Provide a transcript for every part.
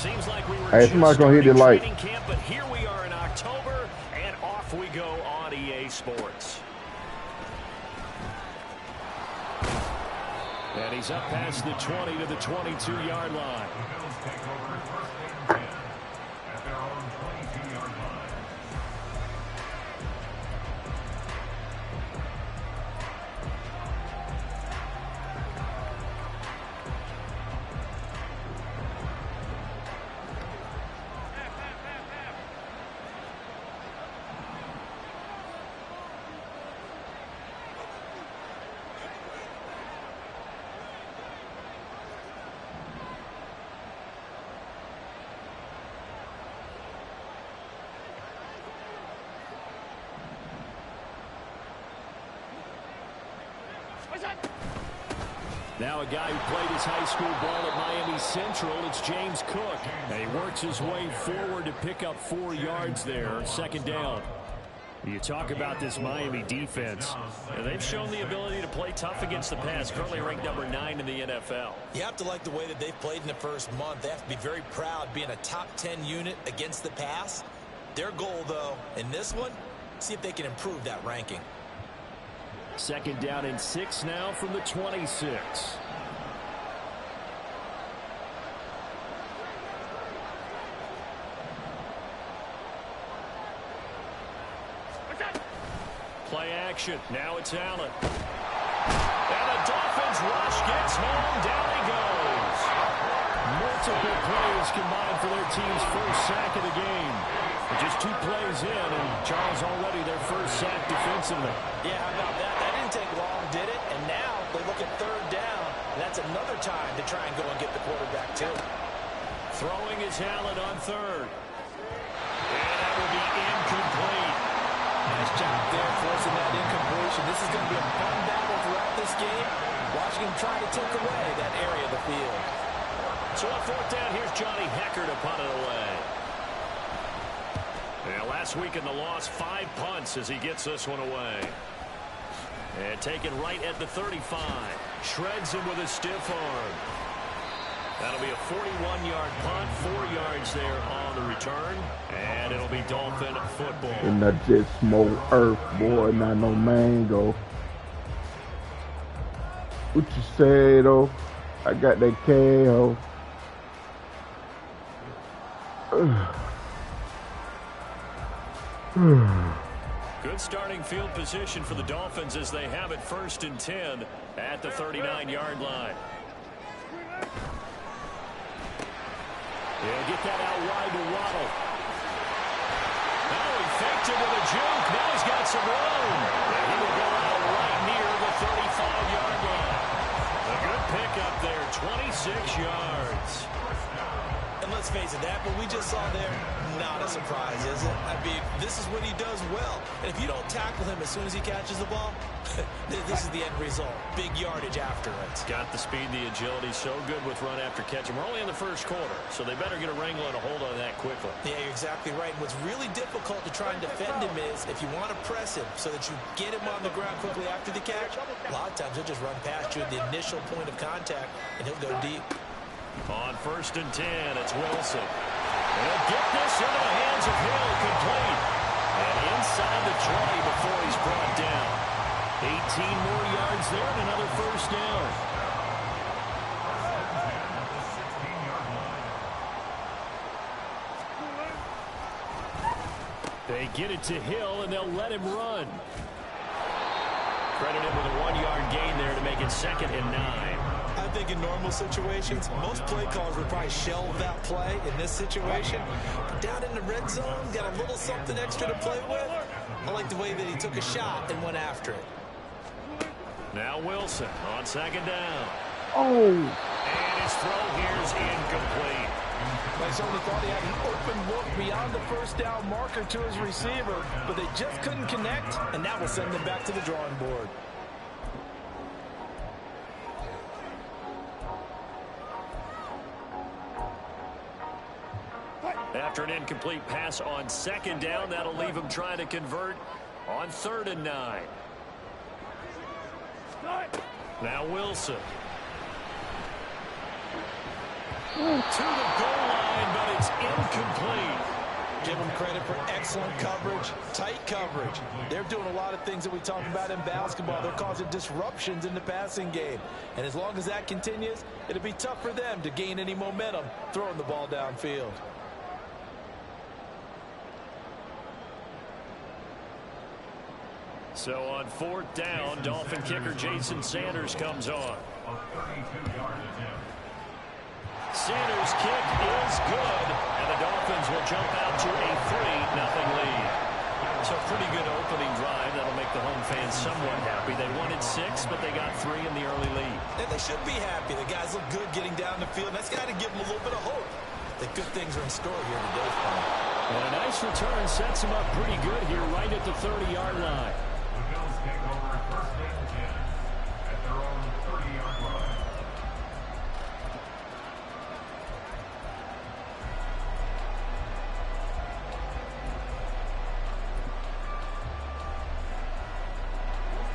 Seems like we were Hey, somebody's gonna hit the light. Camp, but here we are in October, and off we go on EA Sports. And he's up past the 20 to the 22-yard line. Now a guy who played his high school ball at Miami Central, it's James Cook. And he works his way forward to pick up 4 yards there, second down. You talk about this Miami defense, and they've shown the ability to play tough against the pass, currently ranked number 9 in the NFL. You have to like the way that they've played in the first month. They have to be very proud being a top 10 unit against the pass. Their goal, though, in this one, see if they can improve that ranking. Second down and 6 now from the 26. Play action. Now it's Allen. And the Dolphins rush gets home. Down he goes. Multiple players combined for their team's first sack of the game. Just 2 plays in, and Charles already their first sack defensively. Yeah, how about that? That didn't take long, did it? And now they look at third down. And that's another time to try and go and get the quarterback, too. Throwing is Allen on third. And that will be incomplete. Nice job there forcing that incompletion. This is going to be a fun battle throughout this game. Watching him try to take away that area of the field. So on fourth down, here's Johnny Hecker to punt it away. Yeah, last week in the loss, 5 punts as he gets this one away. And taken right at the 35. Shreds him with a stiff arm. That'll be a 41-yard punt, 4 yards there on the return. And it'll be Dolphin football. And not just smoke earth, boy, not no mango. What you say, though? I got that KO. Good starting field position for the Dolphins as they have it 1st and 10 at the 39-yard line. He'll get that out wide to Waddle. Now he faked it with a juke. Now he's got some room. And he will go out right near the 35-yard line. A good pickup there, 26 yards. And let's face it, that what we just saw there, not a surprise, is it? I mean, this is what he does well. And if you don't tackle him as soon as he catches the ball, this is the end result. Big yardage after it. Got the speed, the agility, so good with run after catch. And we're only in the first quarter, so they better get a wrangle and a hold on that quickly. Yeah, you're exactly right. What's really difficult to try and defend him is if you want to press him so that you get him on the ground quickly after the catch, a lot of times he'll just run past you at the initial point of contact, and he'll go deep. On 1st and 10, it's Wilson. He'll get this into the hands of Hill, complete. And inside the 20 before he's brought down. 18 more yards there and another first down. They get it to Hill, and they'll let him run. Credit him with a 1-yard gain there to make it 2nd and 9. I think in normal situations, most play callers would probably shelve that play in this situation. But down in the red zone, got a little something extra to play with. I like the way that he took a shot and went after it. Now Wilson on 2nd down. Oh. And his throw here is incomplete. They certainly thought he had an open look beyond the first down marker to his receiver, but they just couldn't connect, and that will send them back to the drawing board. After an incomplete pass on 2nd down, that'll leave him trying to convert on 3rd and 9. Now Wilson. To the goal line, but That's incomplete. Give them credit for excellent coverage, tight coverage. They're doing a lot of things that we talk about in basketball. They're causing disruptions in the passing game. And as long as that continues, it'll be tough for them to gain any momentum throwing the ball downfield. So on 4th down, Dolphin kicker Jason Sanders comes on. Sanders' kick is good, and the Dolphins will jump out to a 3-0 lead. So pretty good opening drive. That'll make the home fans somewhat happy. They wanted 6, but they got 3 in the early lead. And they should be happy. The guys look good getting down the field. That's got to give them a little bit of hope that good things are in store here today for them. And a nice return sets them up pretty good here right at the 30-yard line.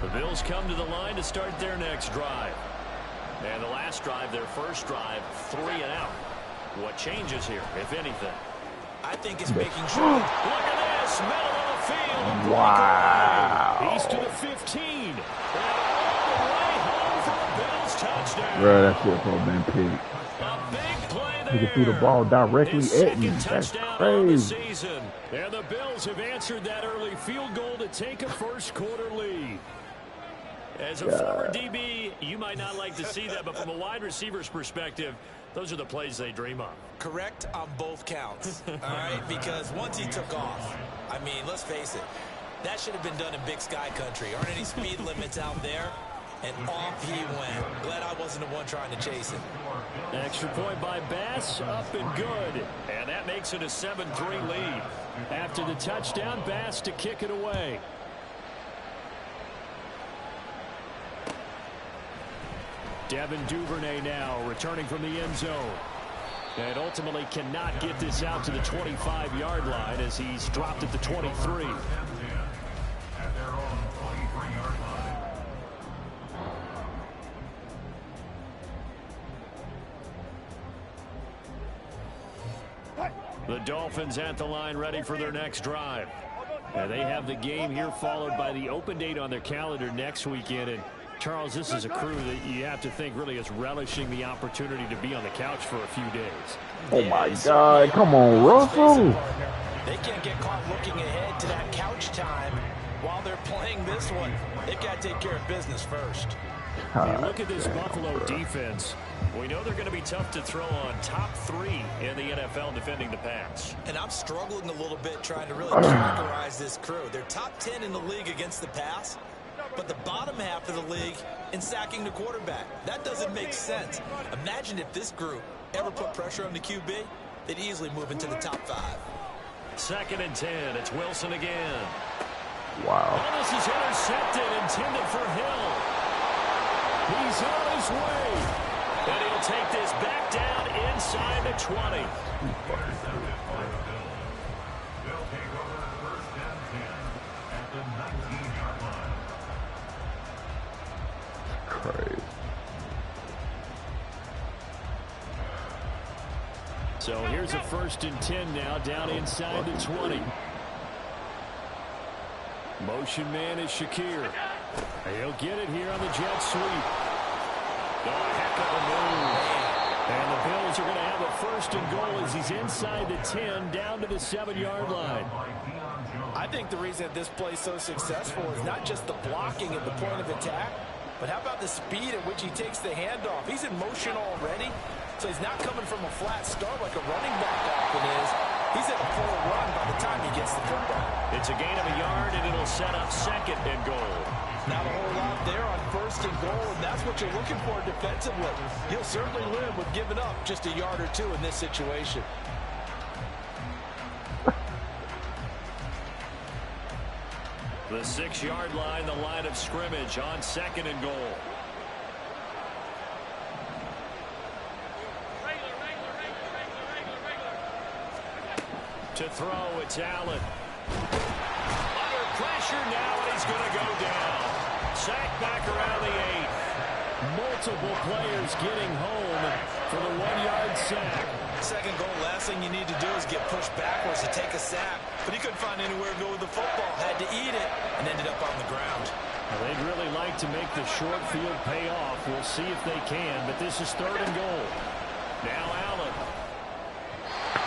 The Bills come to the line to start their next drive. And the last drive, their first drive, 3 and out. What changes here, if anything? I think it's making sure. Look at this, middle of the field. Wow. He's to the 15. And all the way home for a Bills touchdown. Bro, that shit's so been picked. A big play there. He threw the ball directly His at me. second That's touchdown on the crazy. season. And the Bills have answered that early field goal to take a first quarter lead. As a former DB, you might not like to see that, but from a wide receiver's perspective, those are the plays they dream of. Correct on both counts, all right? Because once he took off, I mean, let's face it, that should have been done in Big Sky country. Aren't any speed limits out there? And off he went. Glad I wasn't the one trying to chase it. Extra point by Bass, up and good. And that makes it a 7-3 lead. After the touchdown, Bass to kick it away. Devin Duvernay now returning from the end zone. And ultimately cannot get this out to the 25-yard line as he's dropped at the 23. The Dolphins at the line ready for their next drive. And they have the game here followed by the open date on their calendar next weekend. And Charles, this is a crew that you have to think really is relishing the opportunity to be on the couch for a few days. Oh my God, come on, Russell. They can't get caught looking ahead to that couch time while they're playing this one. They got to take care of business first. You look at this Buffalo defense. We know they're going to be tough to throw on. Top 3 in the NFL defending the pass. And I'm struggling a little bit trying to really characterize this crew. They're top 10 in the league against the pass, but the bottom half of the league in sacking the quarterback. That doesn't make sense. Imagine if this group ever put pressure on the QB, they'd easily move into the top 5. 2nd and 10. It's Wilson again. Wow. Oh, this is intercepted, intended for Hill. He's on his way. And he'll take this back down inside the 20. Crazy. So here's a 1st and 10 now down inside the 20. Motion man is Shakir. He'll get it here on the jet sweep. Oh, heck of a move. And the Bills are going to have a 1st and goal as he's inside the 10 down to the 7-yard line. I think the reason that this play is so successful is not just the blocking at the point of attack, but how about the speed at which he takes the handoff? He's in motion already, so he's not coming from a flat start like a running back often is. He's at a full run by the time he gets the football. It's a gain of a yard, and it'll set up 2nd and goal. Not a whole lot there on 1st and goal, and that's what you're looking for defensively. You'll certainly live with giving up just a yard or 2 in this situation. The 6-yard line, the line of scrimmage on 2nd and goal. To throw, it's Allen. Under pressure now, and he's going to go down. Sacked back around the 8. Multiple players getting home for the 1-yard sack. 2nd goal last last thing you need to do is get pushed backwards to take a sack. But he couldn't find anywhere to go with the football. Had to eat it and ended up on the ground. Well, they'd really like to make the short field pay off. We'll see if they can, but this is 3rd and goal. Now Allen.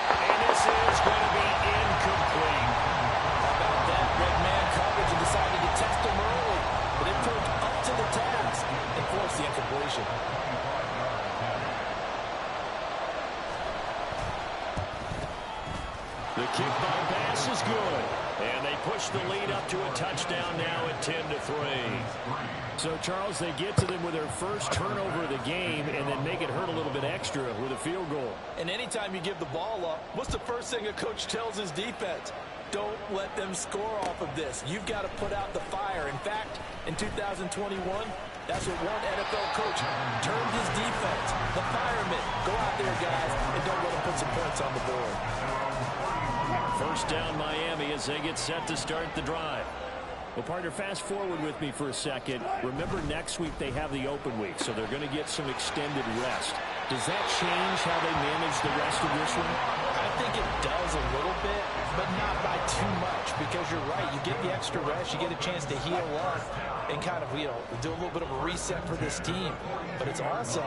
And this is going to be incomplete. How about that? Red man coverage and decided to test him early. But it proved up to the task and forced the incompletion. The kick-by pass is good. And they push the lead up to a touchdown now at 10-3. So, Charles, they get to them with their first turnover of the game and then make it hurt a little bit extra with a field goal. And anytime you give the ball up, what's the first thing a coach tells his defense? Don't let them score off of this. You've got to put out the fire. In fact, in 2021, that's what one NFL coach termed his defense. The firemen. Go out there, guys, and don't let them put some points on the board. First down Miami as they get set to start the drive. Well, partner, fast forward with me for a second. Remember, next week they have the open week, so they're going to get some extended rest. Does that change how they manage the rest of this one? I think it does a little bit, but not by too much, because you're right. You get the extra rest, you get a chance to heal up and kind of, do a little bit of a reset for this team. But it's also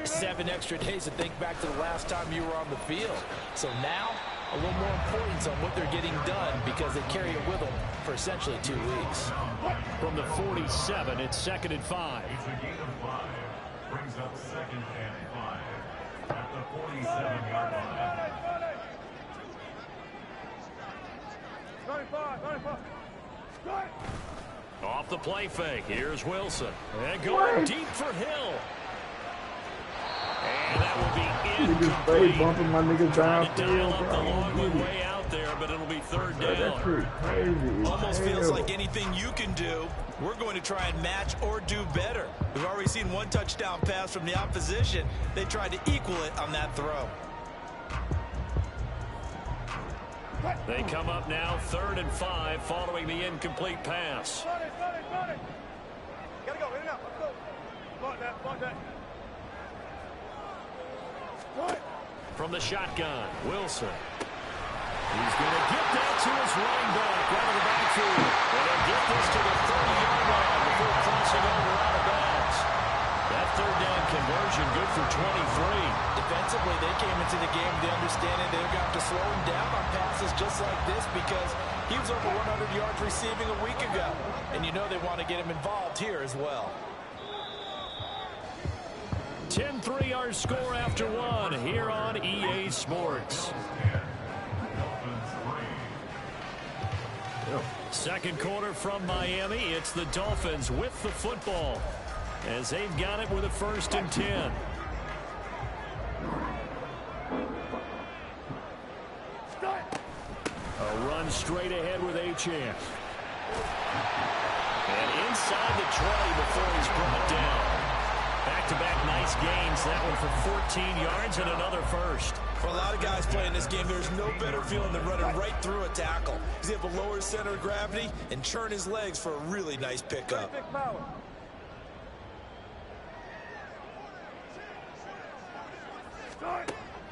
7 extra days to think back to the last time you were on the field. So now, a little more importance on what they're getting done because they carry it with them for essentially 2 weeks. From the 47, it's 2nd and 5. Brings up 2nd and 5 at the 47-yard line. 95. Off the play fake. Here's Wilson. And going deep for Hill. And that will be incomplete. Bumping my niggas Trying to dial downfield, up the bro. long way out there, but it'll be 3rd down. That's pretty crazy. Almost feels like anything you can do, we're going to try and match or do better. We've already seen 1 touchdown pass from the opposition. They tried to equal it on that throw. They come up now 3rd and 5 following the incomplete pass. Gotta go, in and out, let's go. Block that. From the shotgun, Wilson. He's going to get that to his running back out of the backfield. And they'll get this to the 30-yard line before crossing over out of bounds. That 3rd down conversion good for 23. Defensively, they came into the game with the understanding they're going to have to slow him down on passes just like this because he was over 100 yards receiving a week ago. And you know they want to get him involved here as well. 10-3 our score after 1 here on EA Sports. Second quarter from Miami. It's the Dolphins with the football as they've got it with a 1st and 10. A run straight ahead with Achane. And inside the 20 before he's brought down. Back-to-back nice gains. That one for 14 yards and another first. For a lot of guys playing this game, there's no better feeling than running right through a tackle. He's able to lower his center of gravity and churn his legs for a really nice pickup. Big power.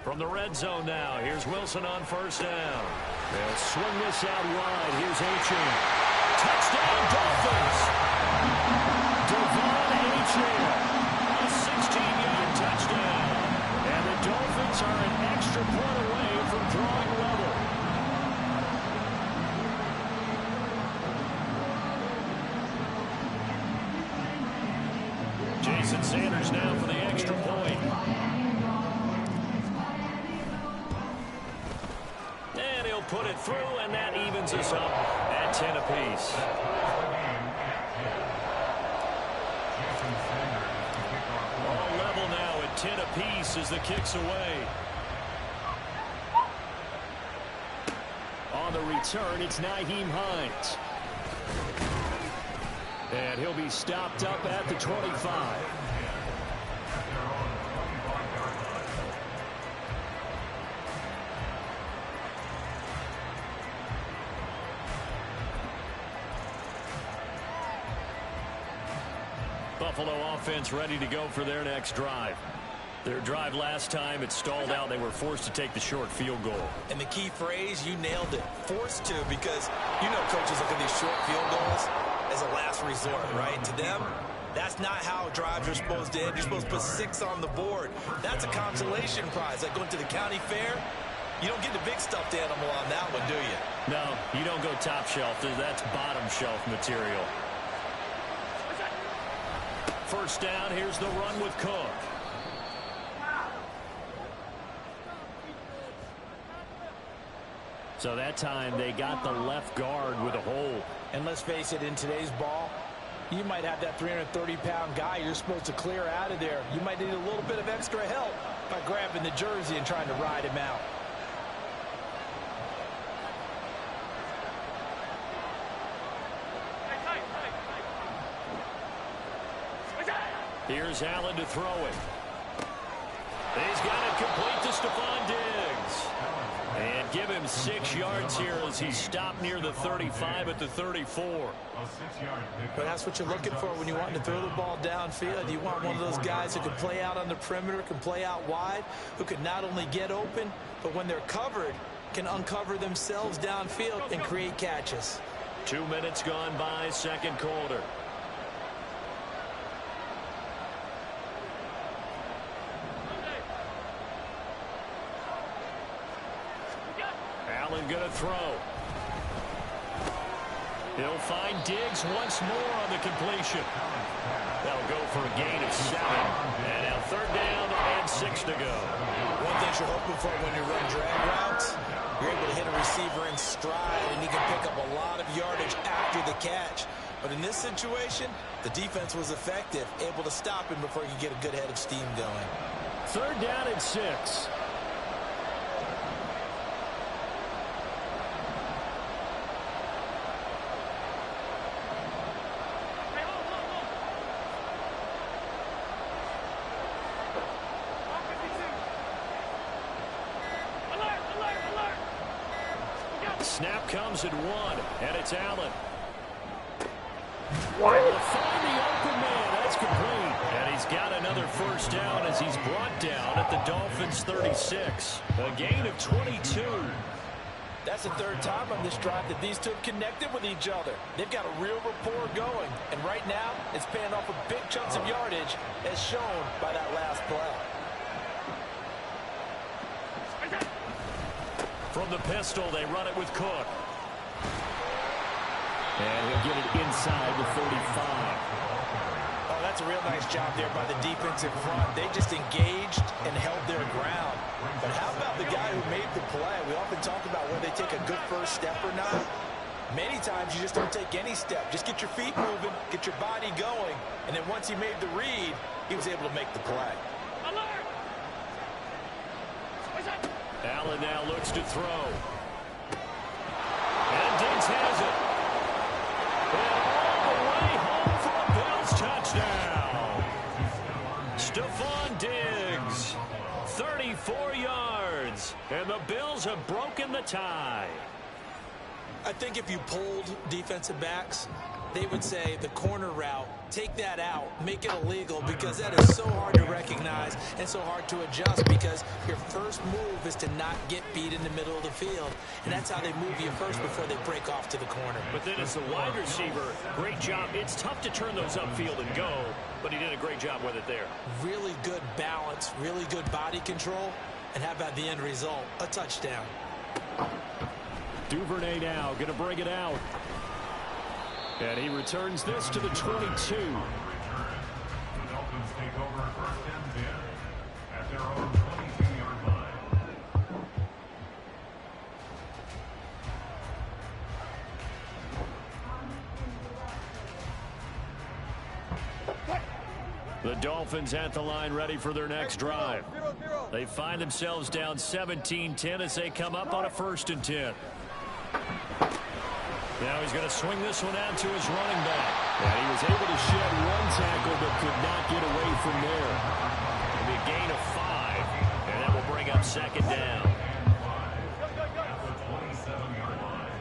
From the red zone now, here's Wilson on 1st down. They'll swing this out wide. Here's Achane. Touchdown, Dolphins! Devon Achane. A 16-yard touchdown. And the Dolphins are an extra point away from drawing level. Jason Sanders now for the extra point. And he'll put it through, and that evens us up at 10 apiece. All level now at 10 apiece as the kick's away. On the return, it's Nyheim Hines. And he'll be stopped up at the 25. Buffalo offense ready to go for their next drive. Their drive last time, it stalled out. They were forced to take the short field goal. And the key phrase, you nailed it, forced to, because you know coaches look at these short field goals as a last resort, right? To them, that's not how drives are supposed to end. You're supposed to put 6 on the board. That's a consolation prize. Like going to the county fair, you don't get the big stuffed animal on that one, do you? No, you don't go top shelf. That's bottom shelf material. First down, here's the run with Cook. So that time they got the left guard with a hold. And let's face it, in today's ball, you might have that 330-pound guy you're supposed to clear out of there. You might need a little bit of extra help by grabbing the jersey and trying to ride him out. Here's Allen to throw it. He's got it complete to Stephon Diggs. And give him 6 yards here as he stopped near the 35 at the 34. But that's what you're looking for when you want to throw the ball downfield. You want one of those guys who can play out on the perimeter, can play out wide, who can not only get open, but when they're covered, can uncover themselves downfield and create catches. 2 minutes gone by, second quarter. Allen gonna throw. He'll find Diggs once more on the completion. They'll go for a gain of 7. And now third down and 6 to go. One thing you're hoping for when you run drag routes, you're able to hit a receiver in stride, and he can pick up a lot of yardage after the catch. But in this situation, the defense was effective, able to stop him before he could get a good head of steam going. Third down and 6. Snap comes at 1, and it's Allen. Will find the open man. That's complete. And he's got another first down as he's brought down at the Dolphins' 36. A gain of 22. That's the third time on this drive that these two have connected with each other. They've got a real rapport going. And right now, it's paying off with big chunks of yardage, as shown by that last play. From the pistol, they run it with Cook. And he'll get it inside the 35. Oh, that's a real nice job there by the defensive front. They just engaged and held their ground. But how about the guy who made the play? We often talk about whether they take a good first step or not. Many times you just don't take any step. Just get your feet moving, get your body going, and then once he made the read, he was able to make the play. Allen now looks to throw. And Diggs has it. And all the way home for a Bills touchdown. Stephon Diggs, 34 yards. And the Bills have broken the tie. I think if you polled defensive backs, they would say the corner route, take that out, make it illegal, because that is so hard to recognize and so hard to adjust, because your first move is to not get beat in the middle of the field, and that's how they move you first before they break off to the corner. But then as the wide receiver, great job. It's tough to turn those upfield and go, but he did a great job with it there. Really good balance, really good body control, and how about the end result? A touchdown. Duvernay now going to bring it out. And he returns this to the 22. The Dolphins take over first and 10 at their own 22-yard line. The Dolphins at the line ready for their next drive. They find themselves down 17-10 as they come up on a 1st and 10. Now he's going to swing this one out to his running back. And he was able to shed 1 tackle but could not get away from there. It'll be a gain of 5, and that will bring up 2nd down. At the 27-yard line.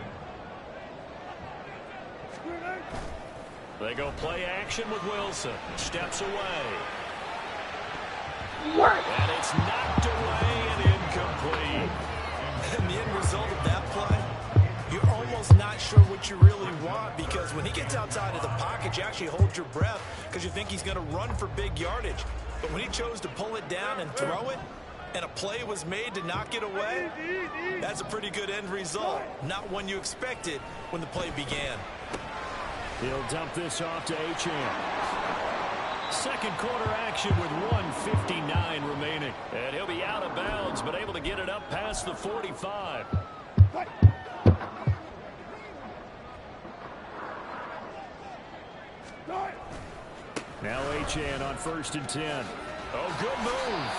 They go play action with Wilson. Steps away. And it's knocked away and incomplete. And the end result of that play, you're almost not sure what you really want, because when he gets outside of the pocket, you actually hold your breath because you think he's going to run for big yardage. But when he chose to pull it down and throw it, and a play was made to knock it away, that's a pretty good end result. Not one you expected when the play began. He'll dump this off to Achane. Second quarter action with 1:59 remaining. And he'll be out of bounds, but able to get it up past the 45. Now Achane on 1st and 10. Oh, good move.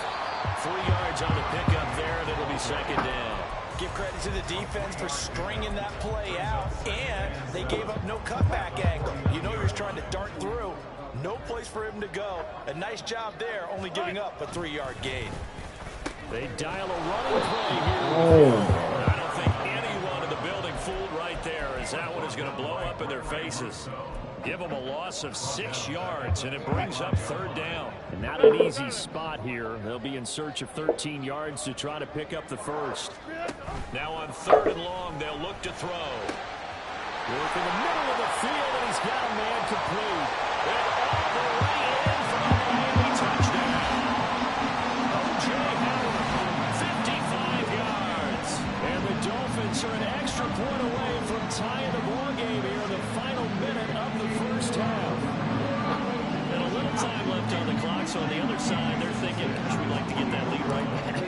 3 yards on the pickup there, and it'll be 2nd down. Give credit to the defense for stringing that play out, and they gave up no cutback angle. You know he was trying to dart through. No place for him to go. A nice job there, only giving up a 3-yard gain. They dial a running play here. I don't think anyone in the building fooled right there, as that one is going to blow up in their faces. Give them a loss of 6 yards, and it brings up 3rd down. And not an easy spot here. They'll be in search of 13 yards to try to pick up the first. Now on 3rd and long, they'll look to throw. Work in the middle of the field, and he's got a man complete. And all the way in for a Miami touchdown. O.J. Howard, 55 yards. And the Dolphins are an extra point away from tying the ball game here in the final minute of the first half. And a little time left on the clock, so on the other side, they're thinking, gosh, we'd like to get that lead right back.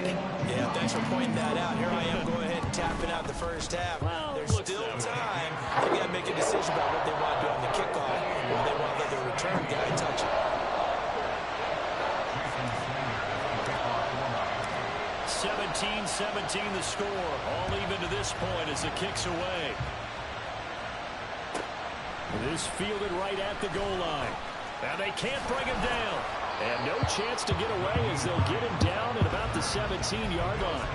Yeah, thanks for pointing that out. Here I am, go ahead and tapping out the first half. Well, there's still time. They got to make a decision about what they want to do on the kickoff, or they want to let their return guy touch it. 17-17 the score. All even to this point as the kick's away. It is fielded right at the goal line. Now they can't bring him down. And no chance to get away as they'll get him down at about the 17-yard line.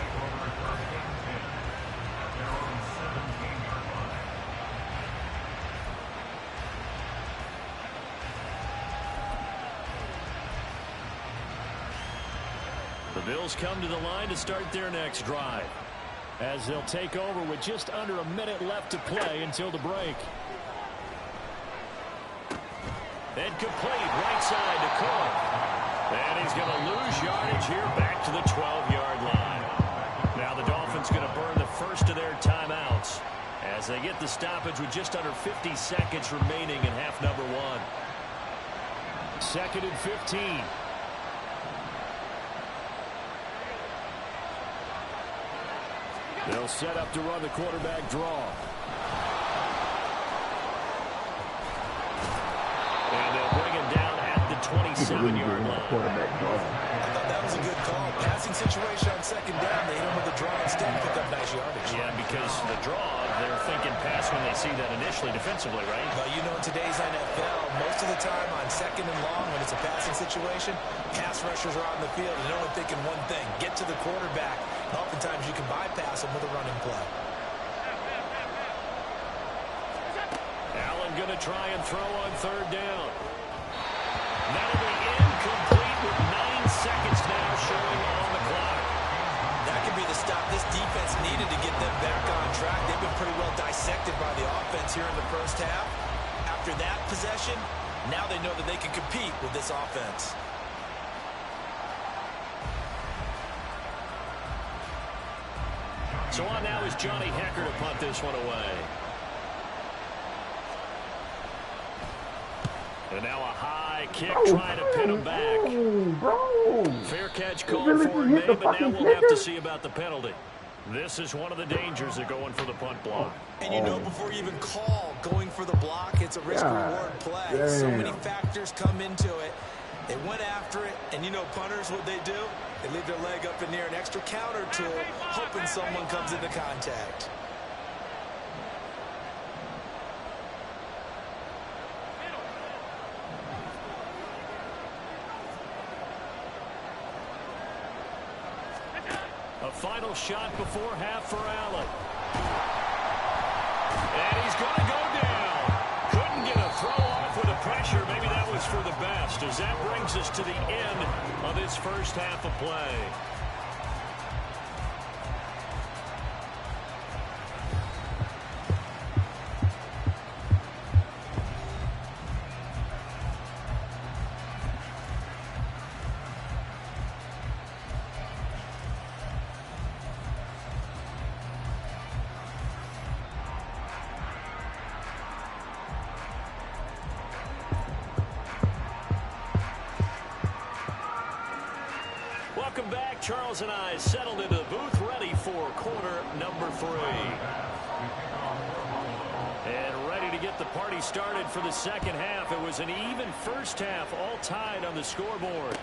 The Bills come to the line to start their next drive, as they'll take over with just under a minute left to play until the break. And complete right side to Cook. And he's going to lose yardage here back to the 12-yard line. Now the Dolphins going to burn the first of their timeouts as they get the stoppage with just under 50 seconds remaining in half number 1. 2nd and 15. They'll set up to run the quarterback draw. And they'll bring him down at the 27-yard line. I thought that was a good call. Passing situation on 2nd down. They hit him with a draw instead and pick up nice yardage. Yeah, because the draw, they're thinking pass when they see that initially defensively, right? Well, you know, in today's NFL, most of the time on 2nd and long, when it's a passing situation, pass rushers are on the field and they're only thinking one thing: get to the quarterback. And oftentimes you can bypass them with a running play. Allen going to try and throw on 3rd down. That'll be incomplete with 9 seconds now showing on the clock. That could be the stop this defense needed to get them back on track. They've been pretty well dissected by the offense here in the first half. After that possession, now they know that they can compete with this offense. So on now is Johnny Hecker to punt this one away. And now a high kick trying to pin him back. Bro. Fair catch called for and made, but now we'll have to see about the penalty. This is one of the dangers of going for the punt block. And you know, before you even call going for the block, it's a risk-reward play. So many factors come into it. They went after it, and you know punters, what they do? They leave their leg up in the air, an extra count or two, hoping someone comes into contact. A final shot before half for Allen. And he's going to go down. Couldn't get a throw off with the pressure pressure. Maybe that was for the best, as that brings us to the end of this first half of play. Welcome back. Charles and I settled into the booth, ready for quarter number 3. And ready to get the party started for the second half. It was an even first half, all tied on the scoreboard.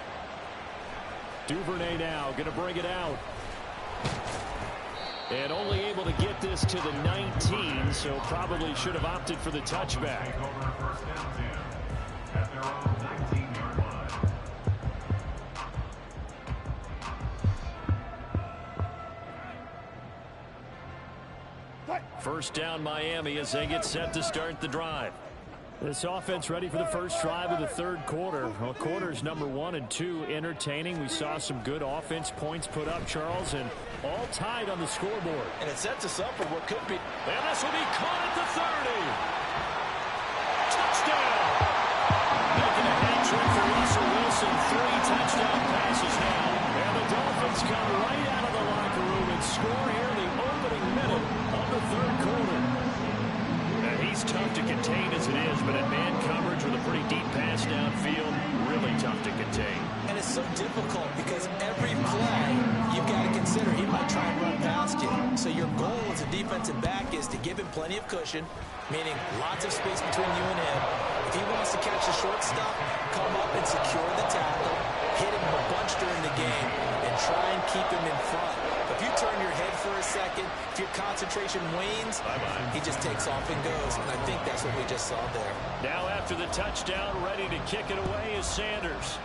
Duvernay now going to bring it out. And only able to get this to the 19, so probably should have opted for the touchback. First down 10 at their own 19-yard line. First down Miami as they get set to start the drive. This offense ready for the first drive of the third quarter. Well, quarters number 1 and 2 entertaining. We saw some good offense points put up, Charles, and all tied on the scoreboard. And it sets us up for what could be. And this will be caught at the 30. Touchdown! Making a hat trick for Russell Wilson. 3 touchdown passes now. And the Dolphins come right out of the locker room and score here in the opening minute of the third quarter. And he's tough to contain as it is, but in man coverage with a pretty deep pass downfield, really tough to contain. And it's so difficult because every play you've got to consider he might try and run past you. So your goal as a defensive back is to give him plenty of cushion, meaning lots of space between you and him. If he wants to catch the short stuff, come up and secure the tackle, hit him a bunch during the game, and try and keep him in front. If you turn your head for a second, if your concentration wanes, he just takes off and goes. And I think that's what we just saw there. Now after the touchdown, ready to kick it away is Sanders.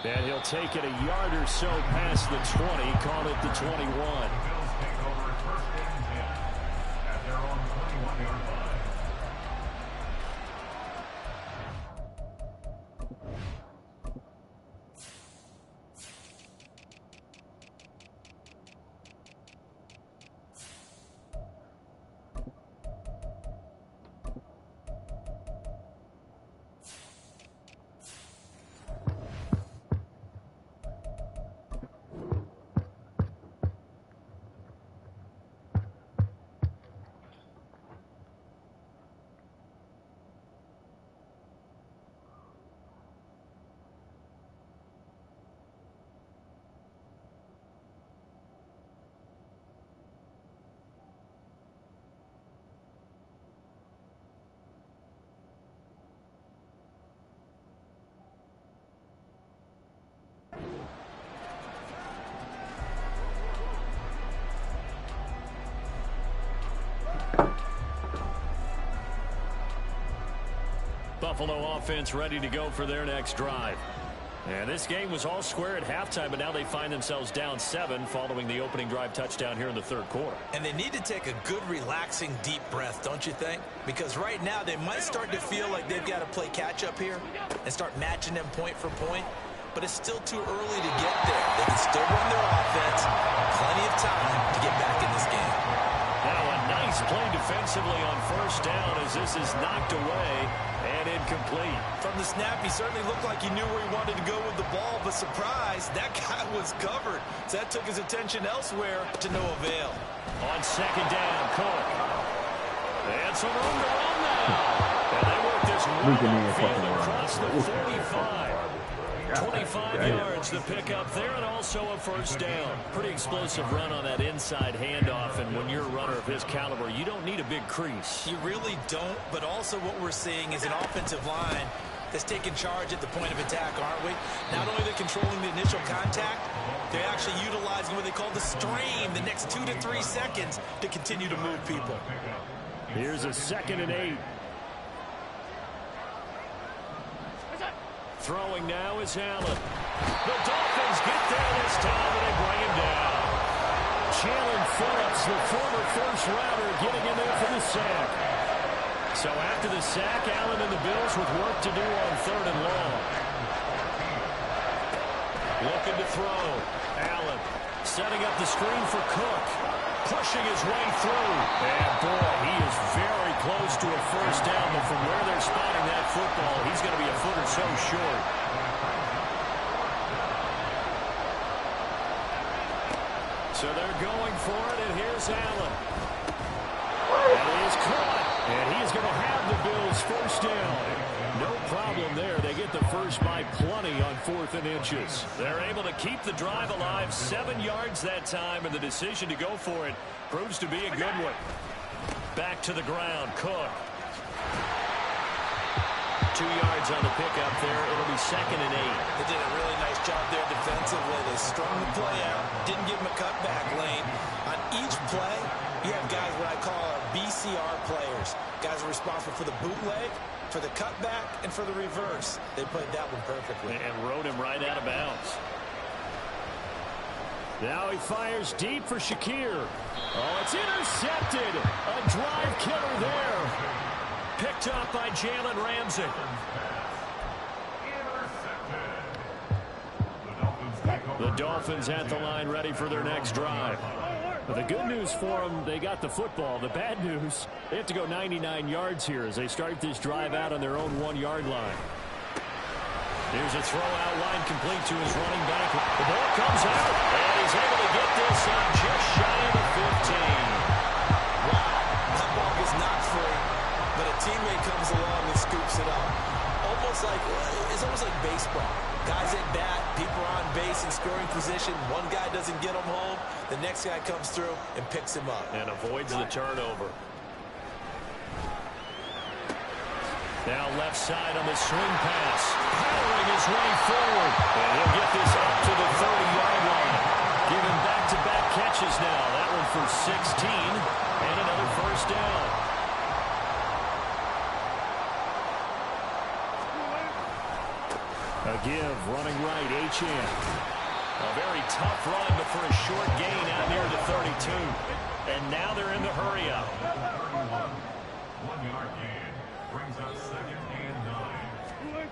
And he'll take it a yard or so past the 20, call it the 21. Bills take over first down 10 at their own 21-yard line. Buffalo offense ready to go for their next drive. And this game was all square at halftime, but now they find themselves down 7 following the opening drive touchdown here in the third quarter. And they need to take a good, relaxing, deep breath, don't you think? Because right now they might start to feel like they've got to play catch-up here and start matching them point for point. But it's still too early to get there. They can still run their offense. Plenty of time to get back in this game. Now a nice play defensively on first down as this is knocked away and incomplete. From the snap, he certainly looked like he knew where he wanted to go with the ball, but surprise, that guy was covered. So that took his attention elsewhere to no avail. On second down, Cook. And some room to run now. And they work this run field across the 45. 25 yards to pick up there, and also a first down. Pretty explosive run on that inside handoff, and when you're a runner of his caliber, you don't need a big crease. You really don't, but also what we're seeing is an offensive line that's taking charge at the point of attack, aren't we? Not only are they controlling the initial contact, they're actually utilizing what they call the strain, the next 2 to 3 seconds, to continue to move people. Here's a 2nd and 8. Throwing now is Allen. The Dolphins get there this time, and they bring him down. Jalen Phillips, the former first-rounder, getting in there for the sack. So after the sack, Allen and the Bills with work to do on 3rd and long. Looking to throw. Allen setting up the screen for Cook. Pushing his way through. And boy, he is very close to a first down, but from where they're spotting that football, he's going to be a foot or so short. So they're going for it, and here's Allen. And he is caught, and he's going to have the Bills first down. No problem there. They get the first by plenty on 4th and inches. They're able to keep the drive alive, 7 yards that time, and the decision to go for it proves to be a good one. Back to the ground, Cook. 2 yards on the pickup there. It'll be 2nd and 8. They did a really nice job there defensively. They strung the play out, didn't give him a cutback lane. On each play, you have guys what I call BCR players. Guys are responsible for the bootleg, for the cutback, and for the reverse. They played that one perfectly. And rode him right out of bounds. Now he fires deep for Shakir. Oh, it's intercepted. A drive killer there. Picked up by Jalen Ramsey. The Dolphins at the line ready for their next drive. But the good news for them, they got the football. The bad news, they have to go 99 yards here as they start this drive out on their own 1-yard line. Here's a throw out line complete to his running back. The ball comes out, and he's able to get this up just shy of the 15. Wow, that ball is not free, but a teammate comes along and scoops it up. It's almost like baseball. Guys at bat, people are on base in scoring position. One guy doesn't get him home. The next guy comes through and picks him up. And avoids the turnover. Now left side on the swing pass. Powering his way forward. And he'll get this up to the 30-yard line. Giving back-to-back catches now. That one for 16. And another first down. A give, running right, Achane. A very tough run, but for a short gain out near the 32. And now they're in the hurry-up. 1-yard gain brings us 2nd and 9.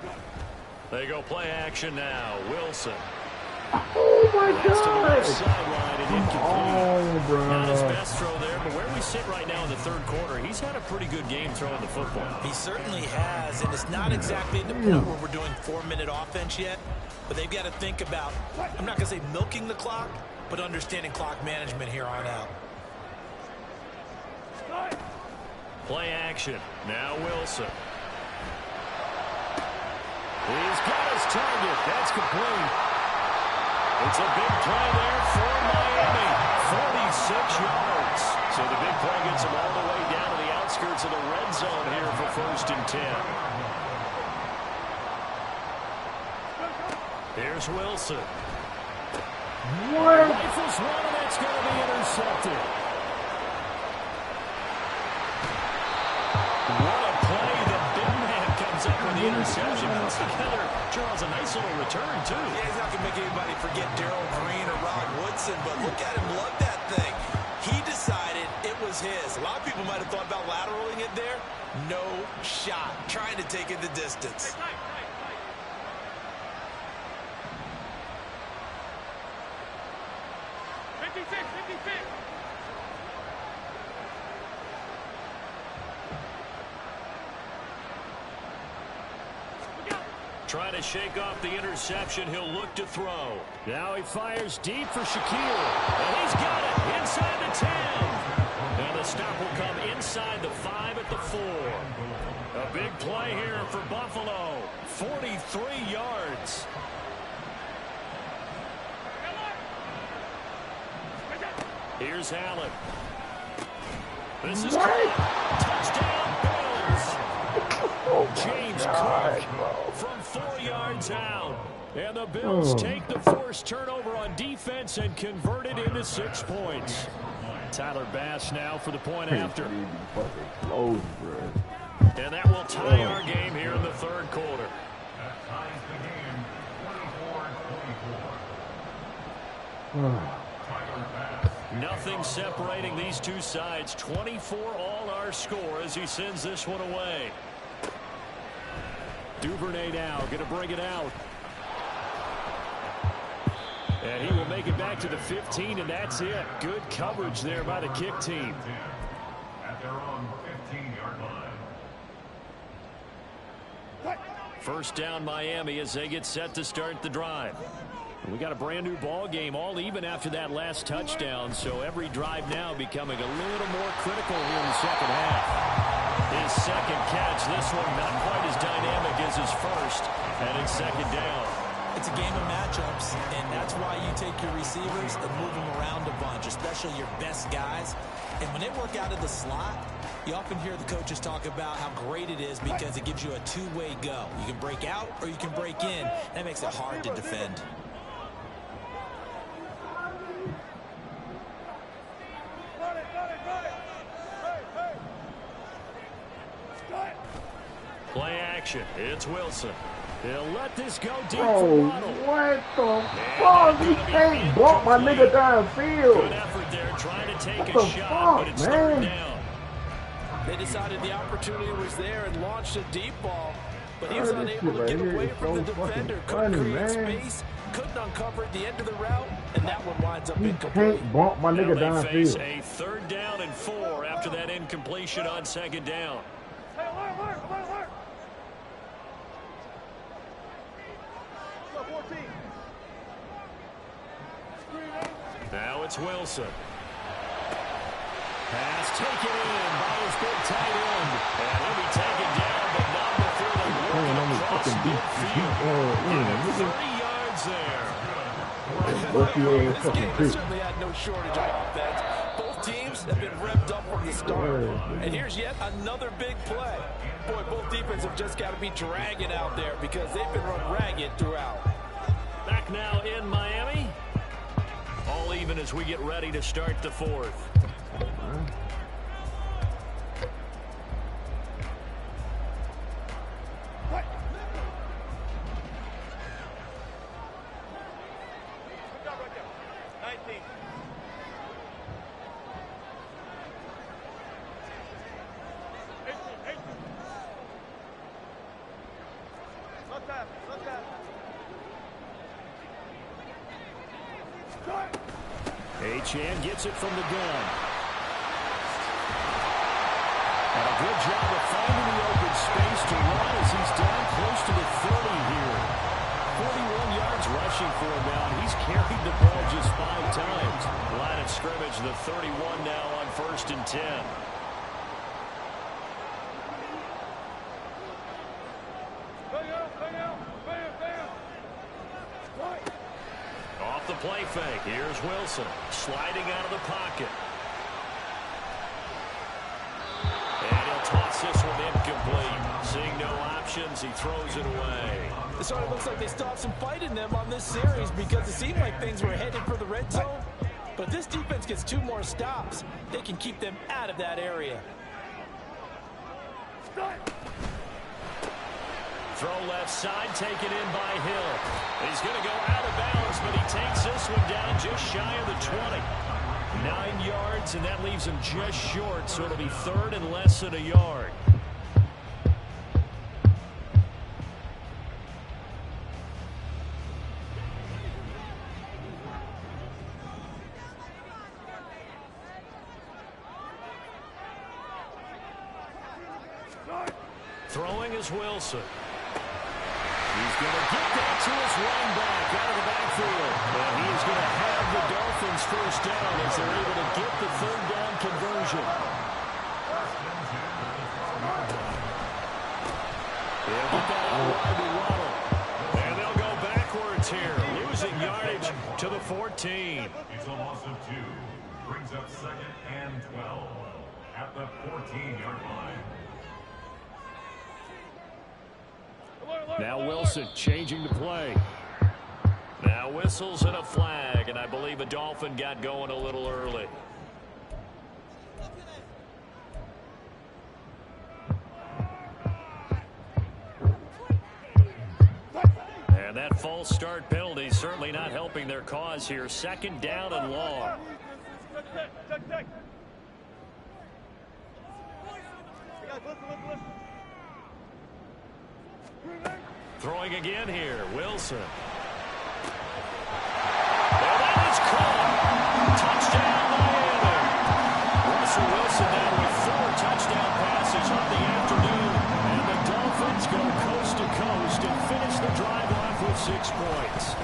They go play action now. Wilson. Oh, my God. Sideline and incomplete. Oh, bro. Not his best throw there, but where we sit right now in the 3rd quarter, he's had a pretty good game throwing the football. He certainly has, and it's not exactly at the point where we're doing 4-minute offense yet, but they've got to think about, I'm not going to say milking the clock, but understanding clock management here on out. Play action. Now Wilson. He's got his target. That's complete. It's a big play there for Miami. 46 yards. So the big play gets them all the way down to the outskirts of the red zone here for 1st and 10. Here's Wilson. What? Rifles one, and that's going to be intercepted. What a play. The big man comes up with the interception. Puts together, Charles, a nice little return, too. Yeah, he's not going to make anybody forget Darryl Green or Rod Woodson, but look at him love that thing. He decided it was his. A lot of people might have thought about lateraling it there. No shot. Trying to take it the distance. 56. Trying to shake off the interception. He'll look to throw. Now he fires deep for Shakir. And he's got it inside the 10. And the stop will come inside the 5 at the 4. A big play here for Buffalo. 43 yards. Here's Allen. This is touchdown Bills. James Cook from 4 yards out. And the Bills take the forced turnover on defense and convert it into 6 points. Tyler Bass now for the point after. Close, bro. And that will tie our game here in the 3rd quarter. That ties the game 24-24. Tyler Bass. Nothing separating these two sides. 24 all our score as he sends this one away. Duvernay now going to bring it out. And he will make it back to the 15, and that's it. Good coverage there by the kick team. At their own 15-yard line. First down Miami as they get set to start the drive. We got a brand new ball game, all even after that last touchdown, so every drive now becoming a little more critical here in the second half. His second catch, this one not quite as dynamic as his first, and it's second down. It's a game of matchups, and that's why you take your receivers and move them around a bunch, especially your best guys. And when they work out of the slot, you often hear the coaches talk about how great it is because it gives you a two-way go. You can break out or you can break in. That makes it hard to defend. Play action. It's Wilson. He'll let this go deep Oh, for Waddle. what the fuck? He can't bump my nigga downfield. Good effort there trying to take What a the shot, fuck, but it's third man? down. They decided the opportunity was there and launched a deep ball, but he was Oh, this unable to shit get right here away is from the so fucking defender. Couldn't funny, create man. space, couldn't uncover at the end of the route, and that one winds up He incomplete. can't bump my Now nigga they face downfield. a third down and 4 after that incompletion on second down. Hey, alert, alert, alert, alert. Go, 14. Now it's Wilson. Pass taken in by his big tight end. And he'll be taken down, but not before they work Man, it I'm across fucking deep, midfield. nigga. 30 yards there. Bust your ass This fucking game has bitch. certainly had no shortage of offense. Both teams have been revved up from the start. And here's yet another big play. Boy, both defenses have just got to be dragging out there because they've been run ragged throughout. Back now in Miami. All even as we get ready to start the fourth. Good job right there. 19. 18. Not that. Achane gets it from the gun. And a good job of finding the open space to run as he's down close to the 30 here. 41 yards rushing for him now. He's carried the ball just 5 times. Line of scrimmage, the 31 now on 1st and 10. Off the play fake. Here's Wilson sliding out of the pocket. And he'll toss this one incomplete. Seeing no options, he throws it away. It sort of looks like they still have some fight in them on this series because it seemed like things were headed for the red zone. But if this defense gets 2 more stops, they can keep them out of that area. Throw left side, taken in by Hill. He's going to go out of bounds, but he takes this one down just shy of the 20. 9 yards, and that leaves him just short, so it'll be 3rd and less than a yard. Throwing is Wilson. He's going to get that to his running back out of the backfield. And he is going to have the Dolphins first down as they're able to get the 3rd down conversion. They'll get that out wide to Waddle. And they'll go backwards here, losing yardage to the 14. It's a loss of 2. Brings up 2nd and 12 at the 14-yard line. Now Wilson changing the play. Now whistles and a flag, and I believe a Dolphin got going a little early. And that false start penalty certainly not helping their cause here. 2nd down and long. Throwing again here, Wilson. And that is caught. Touchdown, Miami. Russell Wilson now with 4 touchdown passes on the afternoon. And the Dolphins go coast to coast and finish the drive off with 6 points.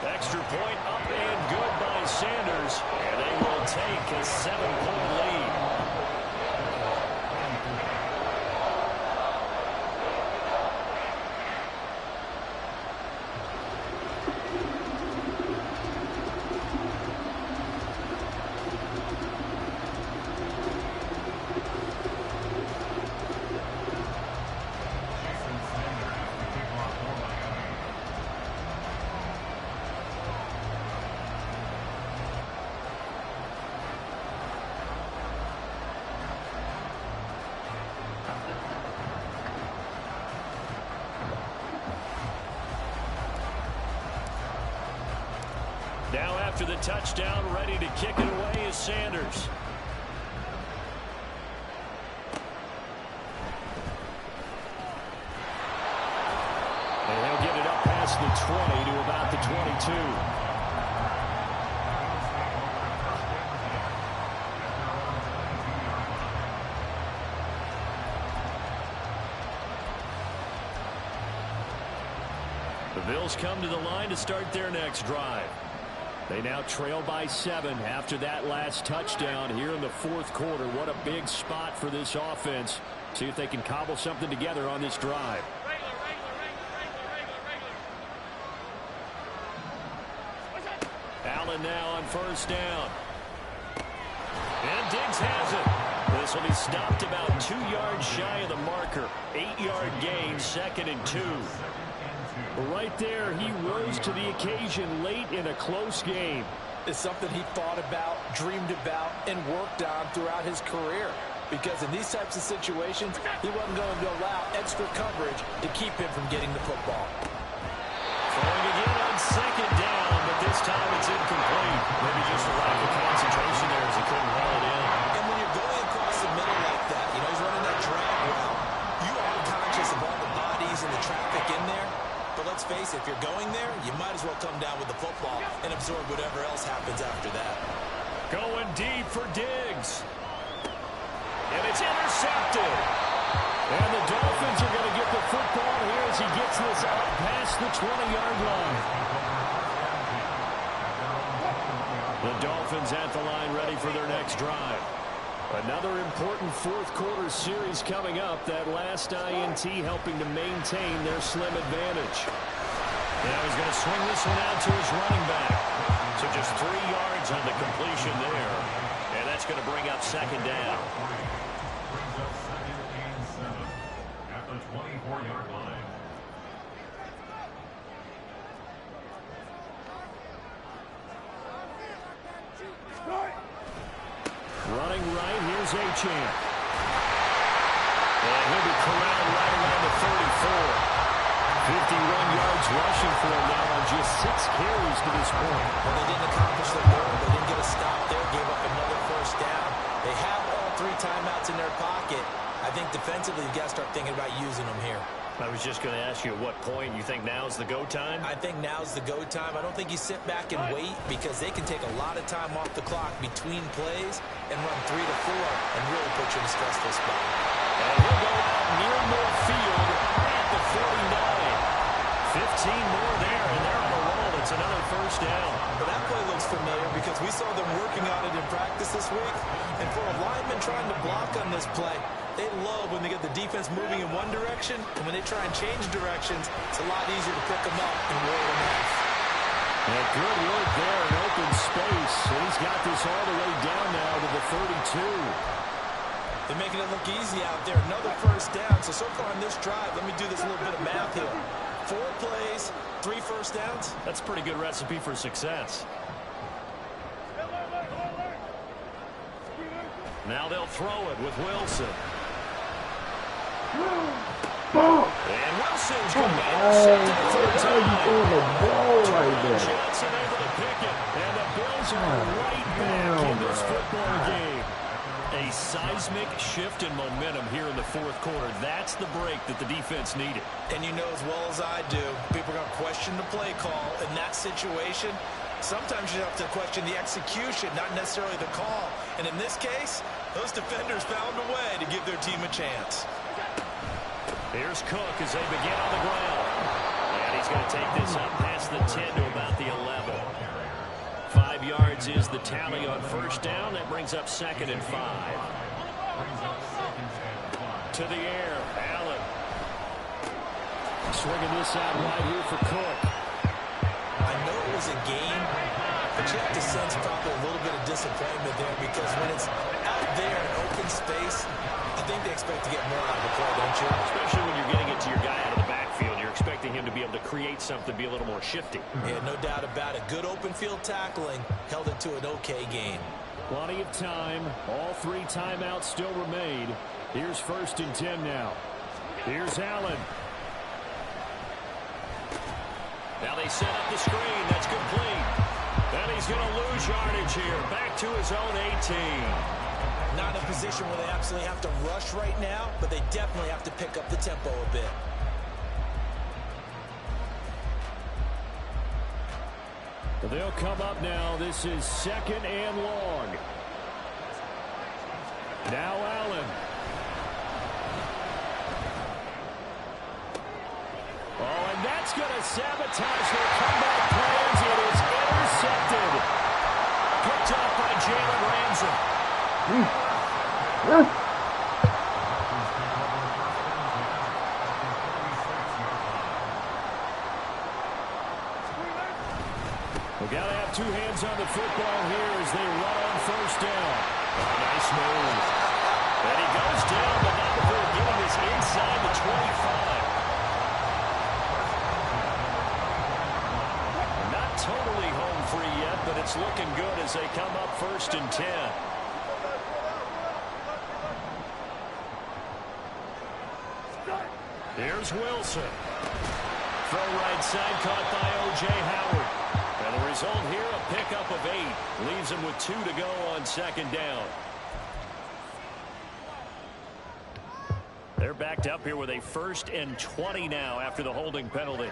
Extra point up and good by Sanders. And they will take a 7-point lead. Now after the touchdown, ready to kick it away is Sanders. And he'll get it up past the 20 to about the 22. The Bills come to the line to start their next drive. They now trail by 7 after that last touchdown here in the 4th quarter. What a big spot for this offense. See if they can cobble something together on this drive. Allen now on 1st down. And Diggs has it. This will be stopped about 2 yards shy of the marker. 8-yard gain, 2nd and 2. Right there, he rose to the occasion late in a close game. It's something he thought about, dreamed about, and worked on throughout his career. Because in these types of situations, he wasn't going to allow extra coverage to keep him from getting the football. Throwing again on 2nd down, but this time it's incomplete. Maybe just a lack of concentration there as he couldn't haul it in. And when you're going across the middle like that, you know, he's running that drag route, you are conscious of all the bodies and the traffic in there. But let's face it, if you're going there, you might as well come down with the football and absorb whatever else happens after that. Going deep for Diggs. And it's intercepted. And the Dolphins are going to get the football here as he gets this up past the 20-yard line. The Dolphins at the line ready for their next drive. Another important 4th quarter series coming up. That last INT helping to maintain their slim advantage. Now he's going to swing this one out to his running back. So just 3 yards on the completion there. And that's going to bring up 2nd down. Brings up 2nd and 7 at the 24-yard line. Running right, here's Achane. And he'll be corralled right around the 34. 51 yards rushing for him now on just 6 carries to this point. Well, they didn't accomplish their goal. They didn't get a stop there, gave up another 1st down. They have all 3 timeouts in their pocket. I think defensively, you've got to start thinking about using them here. I was just going to ask you at what point you think now's the go time? I think now's the go time. I don't think you sit back and wait because they can take a lot of time off the clock between plays and run 3 to 4 and really put you in a stressful spot. And he'll go out near midfield at the 49. 15 more there, and they're on a roll. It's another 1st down. But that play looks familiar because we saw them working on it in practice this week. And for a lineman trying to block on this play, they love when they get the defense moving in one direction, and when they try and change directions, it's a lot easier to pick them up and roll them off. And good work there in open space. And he's got this all the way down now to the 32. They're making it look easy out there. Another 1st down. So far on this drive, let me do this little bit of math here. 4 plays, 3 1st downs. That's a pretty good recipe for success. Now they'll throw it with Wilson. Fuck! And Wilson's Come going to on, intercept it bro. for a How you throwing the ball like that? Johnson able to pick it, and the Bills are right back in this football game. A seismic shift in momentum here in the fourth quarter. That's the break that the defense needed. And you know as well as I do, people are going to question the play call in that situation. Sometimes you have to question the execution, not necessarily the call. And in this case, those defenders found a way to give their team a chance. Here's Cook as they begin on the ground. And he's going to take this up past the 10 to about the 11. 5 yards is the tally on first down. That brings up 2nd and 5. To the air, Allen. Swinging this out right here for Cook. I know it was a game, but you have to sense probably a little bit of disappointment there because when it's out there in open space, I think they expect to get more out of the play, don't you? Especially when you're getting it to your guy out of the backfield. You're expecting him to be able to create something, be a little more shifty. Yeah, no doubt about it. Good open field tackling held it to an okay game. Plenty of time. All 3 timeouts still remain. Here's 1st and 10 now. Here's Allen. Now they set up the screen. That's complete. And he's going to lose yardage here. Back to his own 18. Not in a position where they absolutely have to rush right now, but they definitely have to pick up the tempo a bit. They'll come up now. This is 2nd and long. Now Allen. Oh, and that's going to sabotage their comeback plans. It is intercepted. Picked up by Jalen Ramsey. We've got to have 2 hands on the football here as they run on first down. Nice move. And he goes down, but not before getting this inside the 25. Not totally home free yet, but it's looking good as they come up 1st and 10. Here's Wilson. Throw right side caught by O.J. Howard. And the result here, a pickup of 8. Leaves him with 2 to go on 2nd down. They're backed up here with a 1st and 20 now after the holding penalty.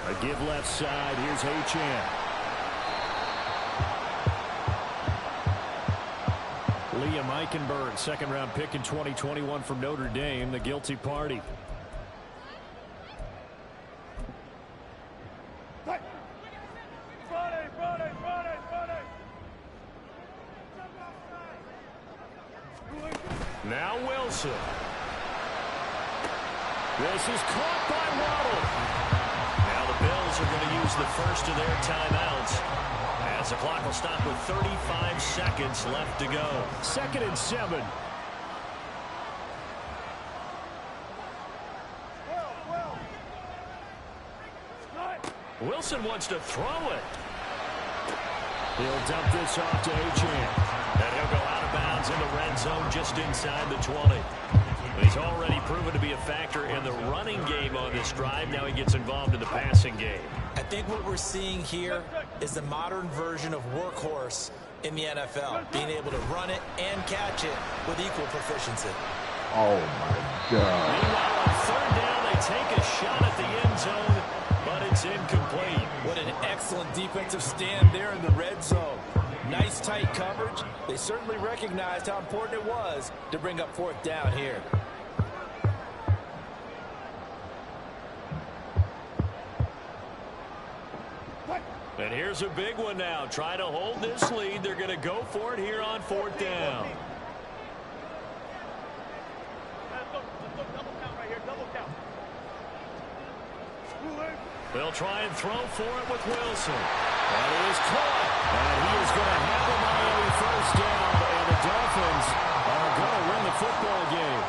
A give left side. Here's Achane. Liam Eichenberg, 2nd-round pick in 2021 from Notre Dame, the guilty party. Now Wilson. This is caught by Waddle. Now the Bills are going to use the first of their timeouts as the clock will stop with 35 seconds left to go. 2nd and 7. Wilson wants to throw it. He'll dump this off to Achane. And he'll go out of bounds in the red zone just inside the 20. He's already proven to be a factor in the running game on this drive. Now he gets involved in the passing game. I think what we're seeing here is the modern version of workhorse in the NFL. Being able to run it and catch it with equal proficiency. Oh, my God. Meanwhile, on 3rd down, they take a shot at the end zone, but it's incomplete. What an excellent defensive stand there in the red zone. Nice tight coverage. They certainly recognized how important it was to bring up 4th down here. And here's a big one now. Trying to hold this lead. They're going to go for it here on 4th down. They'll try and throw for it with Wilson. And he is caught. And he is going to have a Miami 1st down. And the Dolphins are going to win the football game.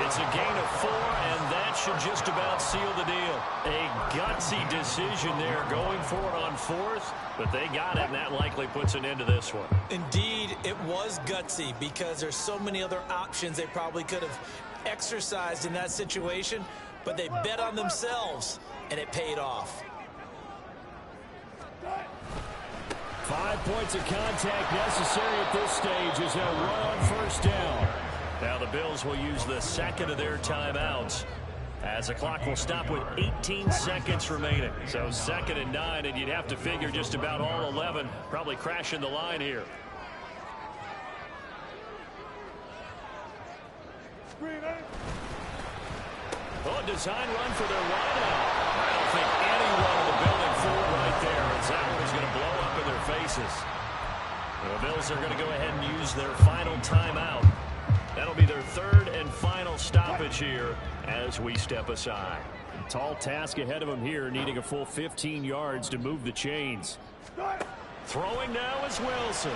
It's a gain of 4, and that should just about seal the deal. A gutsy decision there going for it on fourth, but they got it, and that likely puts an end to this one. Indeed, it was gutsy because there's so many other options they probably could have exercised in that situation, but they bet on themselves, and it paid off. 5 points of contact necessary at this stage as they'll run on first down. Now the Bills will use the second of their timeouts as the clock will stop with 18 seconds remaining. So 2nd and 9, and you'd have to figure just about all 11 probably crashing the line here. Oh, design run for their wideout. I don't think anyone in the building forward right there, as that one is going to blow up in their faces. The Bills are going to go ahead and use their final timeout. That'll be their 3rd and final stoppage here as we step aside. Tall task ahead of them here, needing a full 15 yards to move the chains. Throwing now is Wilson.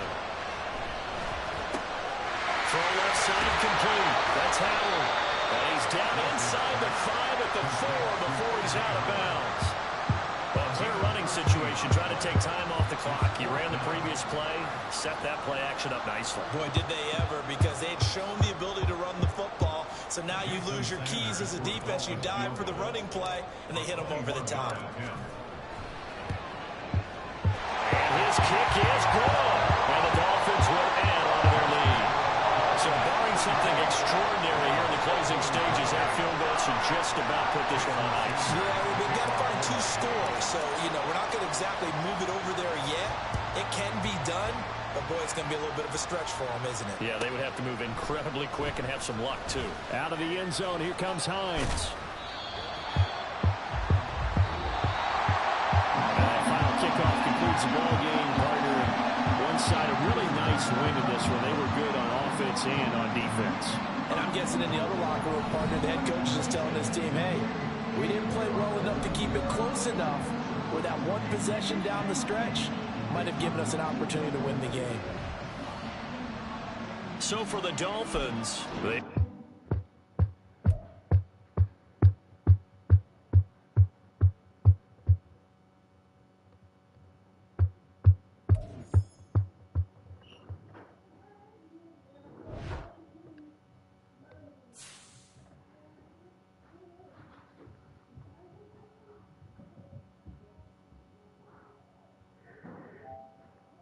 Throw left side complete. That's Howard. And he's down inside the 5 at the 4 before he's out of bounds. Well, clear running situation, trying to take time off the clock. He ran the previous play, set that play action up nicely. Boy, did they ever, because they had shown the ability to run the football. So now you lose your keys as a defense. You dive for the running play, and they hit him over the top. And his kick is good. And the Dolphins will add on to their lead. So barring something extraordinary here in the closing stages, that field goal should just about put this one on ice. Yeah, we've got to find 2 scores. So, we're not going to exactly move it over there yet. It can be done, but boy, it's going to be a little bit of a stretch for them, isn't it? Yeah, they would have to move incredibly quick and have some luck, too. Out of the end zone, here comes Hines. And that final kickoff concludes the ball game, partner. One side, a really nice win in this one. They were good on offense and on defense. And I'm guessing in the other locker room, partner, the head coach is just telling his team, hey, we didn't play well enough to keep it close enough where that one possession down the stretch might have given us an opportunity to win the game. So for the Dolphins, they